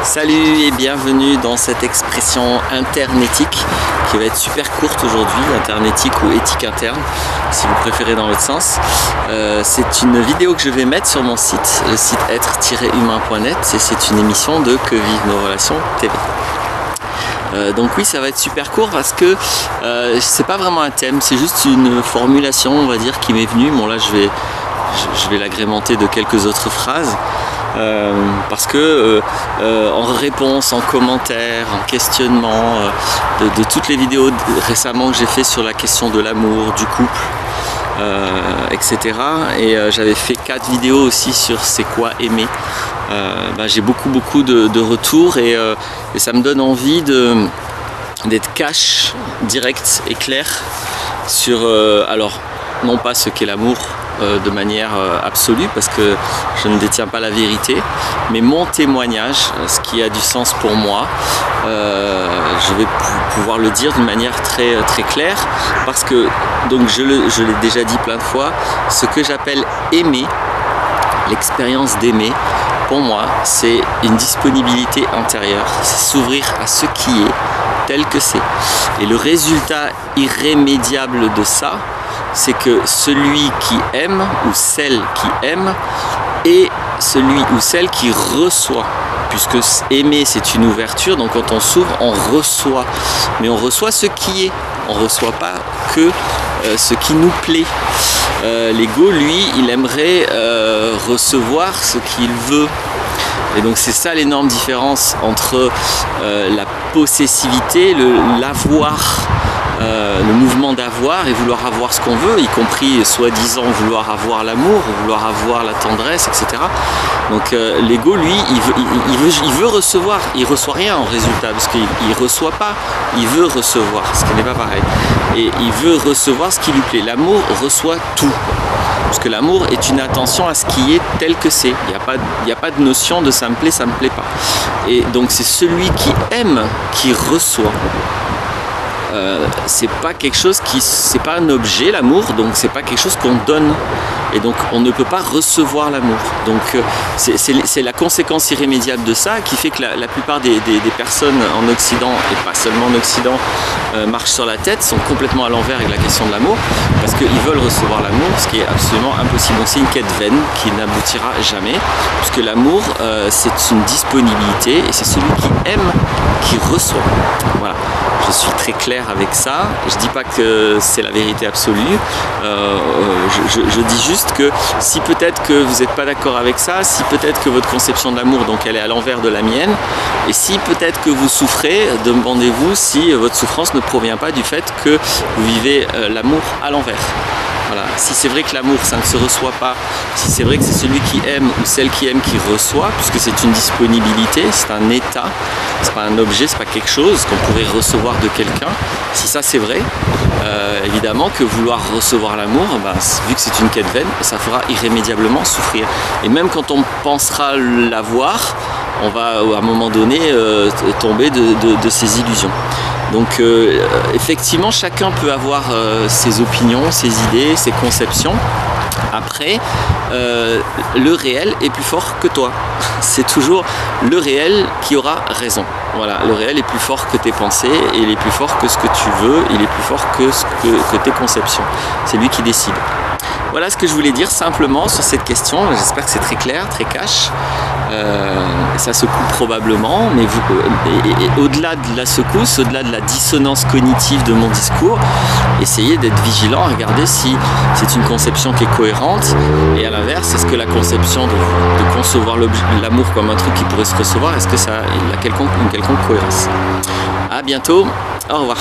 Salut et bienvenue dans cette expression internétique qui va être super courte aujourd'hui, internétique ou éthique interne si vous préférez dans l'autre sens. C'est une vidéo que je vais mettre sur mon site, le site être-humain.net, et c'est une émission de Que vivent nos relations TV. Donc oui, ça va être super court parce que c'est pas vraiment un thème, c'est juste une formulation, on va dire, qui m'est venue. Bon là je vais l'agrémenter de quelques autres phrases. Parce que en réponse, en commentaire, en questionnement de toutes les vidéos récemment que j'ai fait sur la question de l'amour, du couple, etc. Et j'avais fait 4 vidéos aussi sur c'est quoi aimer. J'ai beaucoup de retours et ça me donne envie d'être cash, direct et clair sur alors non pas ce qu'est l'amour de manière absolue parce que je ne détiens pas la vérité, mais mon témoignage, ce qui a du sens pour moi, je vais pouvoir le dire d'une manière très claire parce que, donc je l'ai déjà dit plein de fois, ce que j'appelle aimer, l'expérience d'aimer, pour moi c'est une disponibilité intérieure, c'est s'ouvrir à ce qui est tel que c'est, et le résultat irrémédiable de ça, c'est que celui qui aime ou celle qui aime est celui ou celle qui reçoit, puisque aimer c'est une ouverture, donc quand on s'ouvre on reçoit, mais on reçoit ce qui est, on ne reçoit pas que ce qui nous plaît. L'ego lui il aimerait recevoir ce qu'il veut, et donc c'est ça l'énorme différence entre la possessivité, l'avoir, le mouvement d'avoir et vouloir avoir ce qu'on veut, y compris soi-disant vouloir avoir l'amour, vouloir avoir la tendresse, etc. Donc l'ego lui il veut recevoir, il reçoit rien en résultat parce qu'il reçoit pas, il veut recevoir, ce qui n'est pas pareil, et il veut recevoir ce qui lui plaît. L'amour reçoit tout, parce que l'amour est une attention à ce qui est tel que c'est, il n'y a pas de notion de ça me plaît pas, et donc c'est celui qui aime qui reçoit. C'est pas quelque chose c'est pas un objet, l'amour, donc c'est pas quelque chose qu'on donne, et donc on ne peut pas recevoir l'amour. Donc c'est la conséquence irrémédiable de ça qui fait que la plupart des personnes en Occident, et pas seulement en Occident, marchent sur la tête, sont complètement à l'envers avec la question de l'amour, parce qu'ils veulent recevoir l'amour, ce qui est absolument impossible. Donc c'est une quête vaine qui n'aboutira jamais, puisque l'amour c'est une disponibilité, et c'est celui qui aime qui reçoit. Voilà. Je suis très clair avec ça, je dis pas que c'est la vérité absolue, je dis juste que si peut-être que vous n'êtes pas d'accord avec ça, si peut-être que votre conception de l'amour donc elle est à l'envers de la mienne, et si peut-être que vous souffrez, demandez-vous si votre souffrance ne provient pas du fait que vous vivez l'amour à l'envers. Voilà. Si c'est vrai que l'amour ça ne se reçoit pas, si c'est vrai que c'est celui qui aime ou celle qui aime qui reçoit, puisque c'est une disponibilité, c'est un état, c'est pas un objet, c'est pas quelque chose qu'on pourrait recevoir de quelqu'un, si ça c'est vrai, évidemment que vouloir recevoir l'amour, vu que c'est une quête vaine, ça fera irrémédiablement souffrir. Et même quand on pensera l'avoir, on va à un moment donné tomber de ses illusions. Donc effectivement chacun peut avoir ses opinions, ses idées, ses conceptions. Après le réel est plus fort que toi. C'est toujours le réel qui aura raison. Voilà, le réel est plus fort que tes pensées, et il est plus fort que ce que tu veux, il est plus fort que tes conceptions. C'est lui qui décide. Voilà ce que je voulais dire simplement sur cette question. J'espère que c'est très clair, très cash. Ça se coupe probablement, mais au-delà de la secousse, au-delà de la dissonance cognitive de mon discours, essayez d'être vigilant, regardez si c'est une conception qui est cohérente, et à l'inverse, est-ce que la conception de concevoir l'amour comme un truc qui pourrait se recevoir, est-ce que ça a une quelconque cohérence. À bientôt, au revoir.